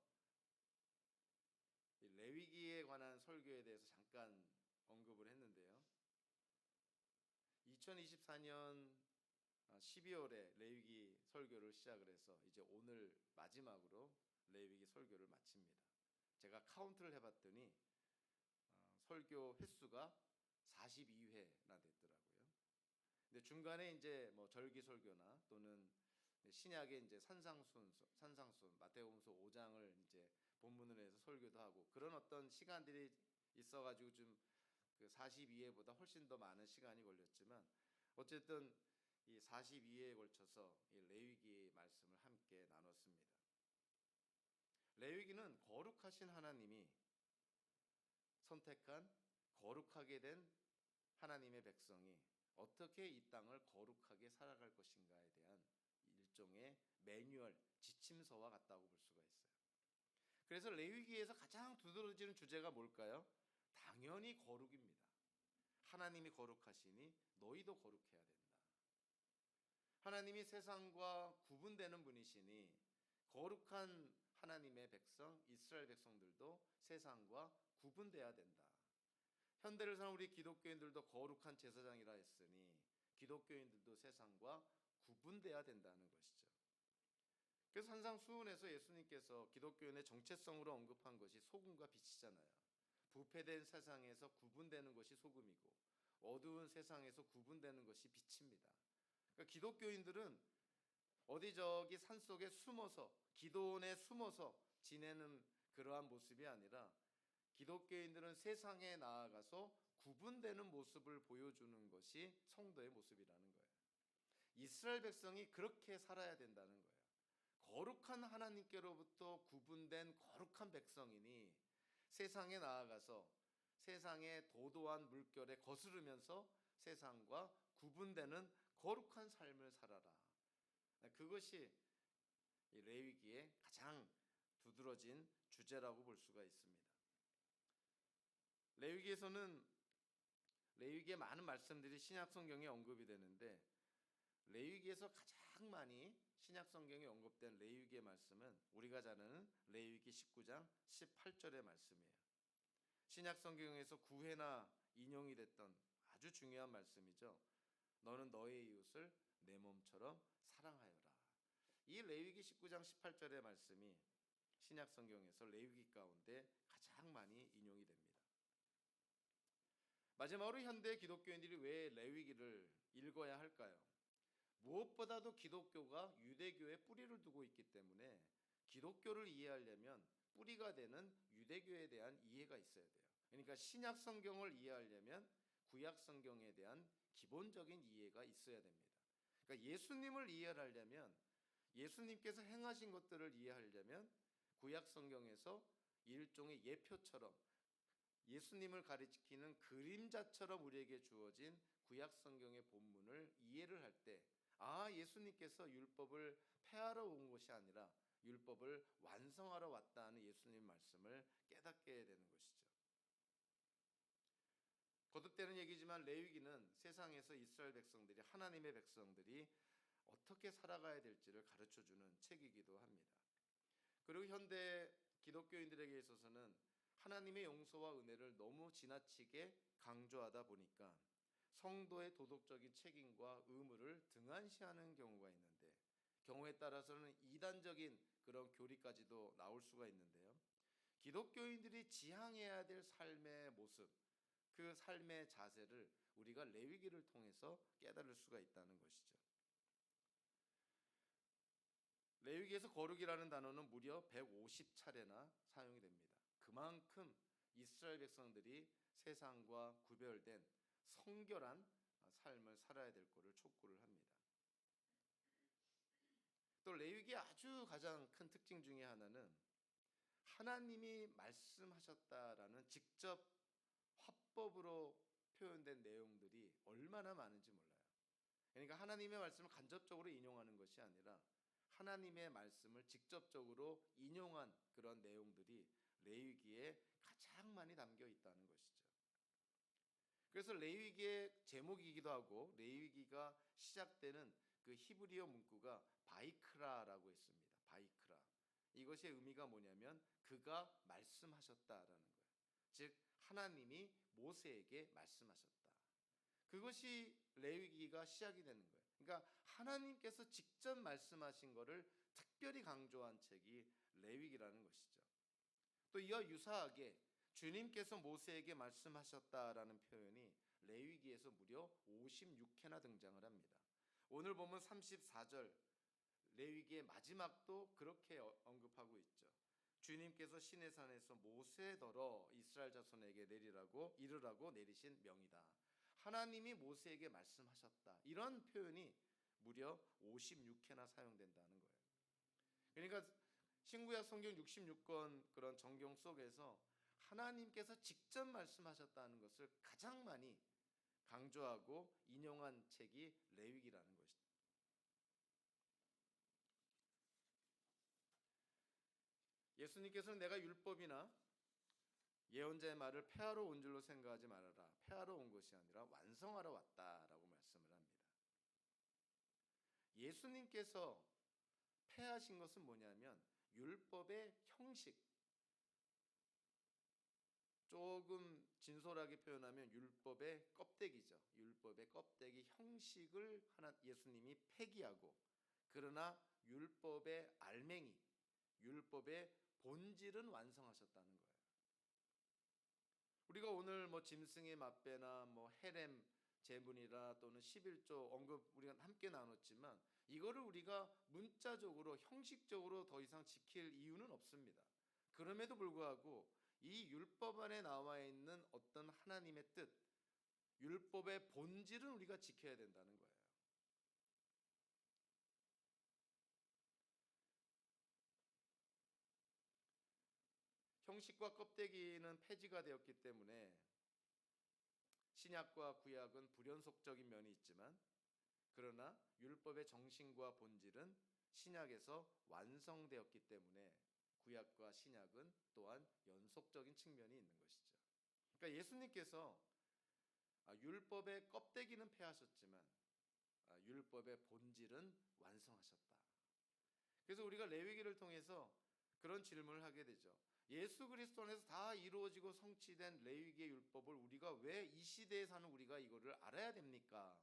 A: 레위기에 관한 설교에 대해서 잠깐 언급을 했는데요. 2024년 12월에 레위기 설교를 시작을 해서 이제 오늘 마지막으로 레위기 설교를 마칩니다. 제가 카운트를 해봤더니 설교 횟수가 42회나 됐더라고요. 근데 중간에 이제 뭐 절기 설교나 또는 신약의 이제 산상순 마태복음서 5장을 이제 본문으로 해서 설교도 하고 그런 어떤 시간들이 있어가지고 좀 그 42회보다 훨씬 더 많은 시간이 걸렸지만 어쨌든 이 42회에 걸쳐서 이 레위기의 말씀을 함께 나눴습니다. 레위기는 거룩하신 하나님이 선택한 거룩하게 된 하나님의 백성이 어떻게 이 땅을 거룩하게 살아갈 것인가에 대한 일종의 매뉴얼, 지침서와 같다고 볼 수가 있어요. 그래서 레위기에서 가장 두드러지는 주제가 뭘까요? 당연히 거룩입니다. 하나님이 거룩하시니 너희도 거룩해야 된다. 하나님이 세상과 구분되는 분이시니 거룩한 하나님의 백성, 이스라엘 백성들도 세상과 구분돼야 된다. 현대를 사는 우리 기독교인들도 거룩한 제사장이라 했으니 기독교인들도 세상과 구분돼야 된다는 것이죠. 그래서 산상수훈에서 예수님께서 기독교인의 정체성으로 언급한 것이 소금과 빛이잖아요. 부패된 세상에서 구분되는 것이 소금이고 어두운 세상에서 구분되는 것이 빛입니다. 그러니까 기독교인들은 어디 저기 산속에 숨어서 기도원에 숨어서 지내는 그러한 모습이 아니라 기독교인들은 세상에 나아가서 구분되는 모습을 보여주는 것이 성도의 모습이라는 거예요. 이스라엘 백성이 그렇게 살아야 된다는 거예요. 거룩한 하나님께로부터 구분된 거룩한 백성이니 세상에 나아가서 세상의 도도한 물결에 거스르면서 세상과 구분되는 거룩한 삶을 살아라. 그것이 레위기의 가장 두드러진 주제라고 볼 수가 있습니다. 레위기에서는 레위기의 많은 말씀들이 신약 성경에 언급이 되는데 레위기에서 가장 많이 신약 성경에 언급된 레위기의 말씀은 우리가 잘 아는 레위기 19장 18절의 말씀이에요. 신약 성경에서 9회나 인용이 됐던 아주 중요한 말씀이죠. 너는 너의 이웃을 내 몸처럼 사랑하여라. 이 레위기 19장 18절의 말씀이 신약 성경에서 레위기 가운데 가장 많이 인용이 됩니다. 마지막으로 현대 기독교인들이 왜 레위기를 읽어야 할까요? 무엇보다도 기독교가 유대교에 뿌리를 두고 있기 때문에 기독교를 이해하려면 뿌리가 되는 유대교에 대한 이해가 있어야 돼요. 그러니까 신약 성경을 이해하려면 구약 성경에 대한 기본적인 이해가 있어야 됩니다. 그러니까 예수님을 이해하려면 예수님께서 행하신 것들을 이해하려면 구약 성경에서 일종의 예표처럼 예수님을 가리키는 그림자처럼 우리에게 주어진 구약 성경의 본문을 이해를 할 때 예수님께서 율법을 폐하러 온 것이 아니라 율법을 완성하러 왔다는 예수님 말씀을 깨닫게 되는 것이죠. 거듭되는 얘기지만 레위기는 세상에서 이스라엘 백성들이 하나님의 백성들이 어떻게 살아가야 될지를 가르쳐주는 책이기도 합니다. 그리고 현대 기독교인들에게 있어서는 하나님의 용서와 은혜를 너무 지나치게 강조하다 보니까 성도의 도덕적인 책임과 의무를 등한시하는 경우가 있는데, 경우에 따라서는 이단적인 그런 교리까지도 나올 수가 있는데요. 기독교인들이 지향해야 될 삶의 모습, 그 삶의 자세를 우리가 레위기를 통해서 깨달을 수가 있다는 것이죠. 레위기에서 거룩이라는 단어는 무려 150차례나 사용이 됩니다. 그만큼 이스라엘 백성들이 세상과 구별된 성결한 삶을 살아야 될 것을 촉구를 합니다. 또 레위기의 아주 가장 큰 특징 중에 하나는 하나님이 말씀하셨다라는 직접 화법으로 표현된 내용들이 얼마나 많은지 몰라요. 그러니까 하나님의 말씀을 간접적으로 인용하는 것이 아니라 하나님의 말씀을 직접적으로 인용한 그런 내용들이 레위기에 가장 많이 담겨 있다는 것이죠. 그래서 레위기의 제목이기도 하고 레위기가 시작되는 그 히브리어 문구가 바이크라라고 했습니다. 바이크라. 이것의 의미가 뭐냐면 그가 말씀하셨다라는 거예요. 즉 하나님이 모세에게 말씀하셨다. 그것이 레위기가 시작이 되는 거예요. 그러니까 하나님께서 직접 말씀하신 것을 특별히 강조한 책이 레위기라는 것이죠. 또 이와 유사하게 주님께서 모세에게 말씀하셨다라는 표현이 레위기에서 무려 56회나 등장을 합니다. 오늘 보면 34절 레위기의 마지막도 그렇게 언급하고 있죠. 주님께서 시내산에서 모세더러 이스라엘 자손에게 이르라고 내리신 명이다. 하나님이 모세에게 말씀하셨다. 이런 표현이 무려 56회나 사용된다는 거예요. 그러니까 신구약 성경 66권 그런 정경 속에서 하나님께서 직접 말씀하셨다는 것을 가장 많이 강조하고 인용한 책이 레위기라는 것이다. 예수님께서는 내가 율법이나 예언자의 말을 폐하러 온 줄로 생각하지 말아라. 폐하러 온 것이 아니라 완성하러 왔다라고 말씀을 합니다. 예수님께서 폐하신 것은 뭐냐면 율법의 형식, 조금 진솔하게 표현하면 율법의 껍데기죠. 율법의 껍데기 형식을 예수님이 폐기하고, 그러나 율법의 알맹이, 율법의 본질은 완성하셨다는 거예요. 우리가 오늘 짐승의 맛배나 헤렘 제문이라 또는 11조 언급 우리가 함께 나눴지만 이거를 우리가 문자적으로 형식적으로 더 이상 지킬 이유는 없습니다. 그럼에도 불구하고 이 율법 안에 나와 있는 어떤 하나님의 뜻, 율법의 본질은 우리가 지켜야 된다는 거예요. 형식과 껍데기는 폐지가 되었기 때문에 신약과 구약은 불연속적인 면이 있지만, 그러나 율법의 정신과 본질은 신약에서 완성되었기 때문에 구약과 신약은 또한 연속적인 측면이 있는 것이죠. 그러니까 예수님께서 율법의 껍데기는 폐하셨지만 율법의 본질은 완성하셨다. 그래서 우리가 레위기를 통해서 그런 질문을 하게 되죠. 예수 그리스도 안에서 다 이루어지고 성취된 레위기의 율법을 우리가 왜 이 시대에 사는 우리가 이거를 알아야 됩니까?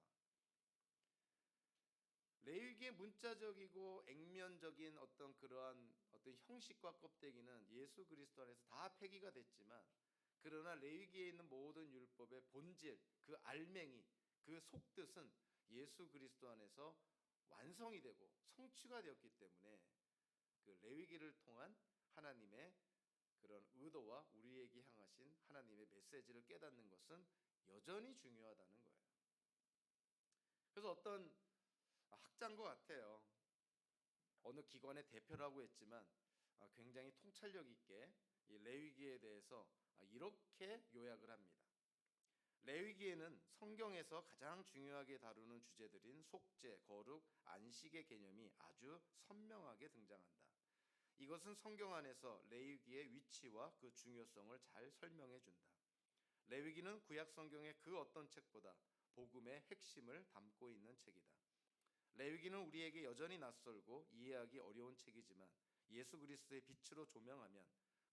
A: 레위기의 문자적이고 액면적인 그러한 형식과 껍데기는 예수 그리스도 안에서 다 폐기가 됐지만, 그러나 레위기에 있는 모든 율법의 본질, 그 알맹이, 그 속뜻은 예수 그리스도 안에서 완성이 되고 성취가 되었기 때문에 그 레위기를 통한 하나님의 그런 의도와 우리에게 향하신 하나님의 메시지를 깨닫는 것은 여전히 중요하다는 거예요. 그래서 어떤 학자인 것 같아요. 어느 기관의 대표라고 했지만 굉장히 통찰력 있게 이 레위기에 대해서 이렇게 요약을 합니다. 레위기에는 성경에서 가장 중요하게 다루는 주제들인 속죄, 거룩, 안식의 개념이 아주 선명하게 등장한다. 이것은 성경 안에서 레위기의 위치와 그 중요성을 잘 설명해 준다. 레위기는 구약 성경의 그 어떤 책보다 복음의 핵심을 담고 있는 책이다. 레위기는 우리에게 여전히 낯설고 이해하기 어려운 책이지만 예수 그리스도의 빛으로 조명하면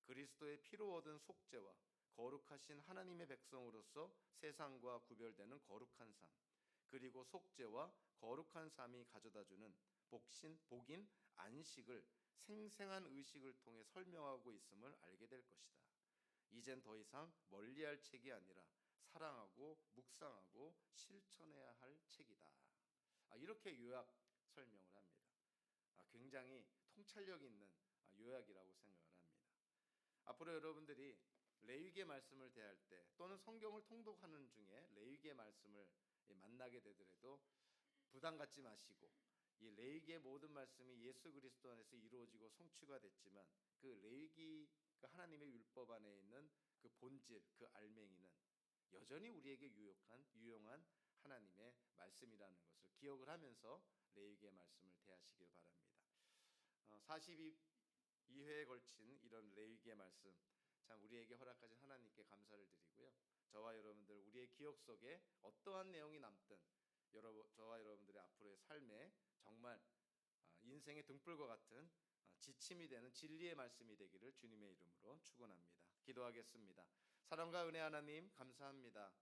A: 그리스도의 피로 얻은 속죄와 거룩하신 하나님의 백성으로서 세상과 구별되는 거룩한 삶, 그리고 속죄와 거룩한 삶이 가져다주는 복인 안식을 생생한 의식을 통해 설명하고 있음을 알게 될 것이다. 이젠 더 이상 멀리할 책이 아니라 사랑하고 묵상하고 실천해야 할 책이다. 이렇게 요약 설명을 합니다. 굉장히 통찰력 있는 요약이라고 생각을 합니다. 앞으로 여러분들이 레위기의 말씀을 대할 때 또는 성경을 통독하는 중에 레위기의 말씀을 만나게 되더라도 부담 갖지 마시고, 이 레위기의 모든 말씀이 예수 그리스도 안에서 이루어지고 성취가 됐지만 그 레위기, 그 하나님의 율법 안에 있는 그 본질, 그 알맹이는 여전히 우리에게 유용한 하나님의 말씀이라는 것을 기억을 하면서 레위기의 말씀을 대하시길 바랍니다. 42회에 걸친 이런 레위기의 말씀, 참 우리에게 허락하신 하나님께 감사를 드리고요. 저와 여러분들 우리의 기억 속에 어떠한 내용이 남든 저와 여러분들의 앞으로의 삶에 정말 인생의 등불과 같은 지침이 되는 진리의 말씀이 되기를 주님의 이름으로 축원합니다. 기도하겠습니다. 사랑과 은혜 하나님 감사합니다.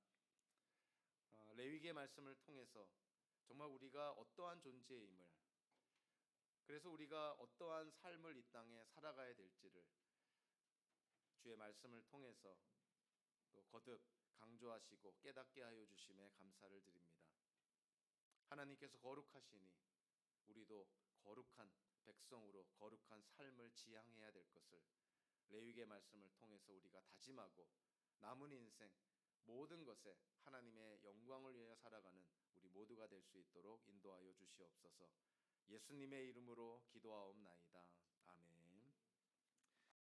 A: 레위기의 말씀을 통해서 정말 우리가 어떠한 존재임을, 그래서 우리가 어떠한 삶을 이 땅에 살아가야 될지를 주의 말씀을 통해서 또 거듭 강조하시고 깨닫게 하여 주심에 감사를 드립니다. 하나님께서 거룩하시니 우리도 거룩한 백성으로 거룩한 삶을 지향해야 될 것을 레위기의 말씀을 통해서 우리가 다짐하고 남은 인생 모든 것에 하나님의 영광을 위하여 살아가는 우리 모두가 될 수 있도록 인도하여 주시옵소서. 예수님의 이름으로 기도하옵나이다.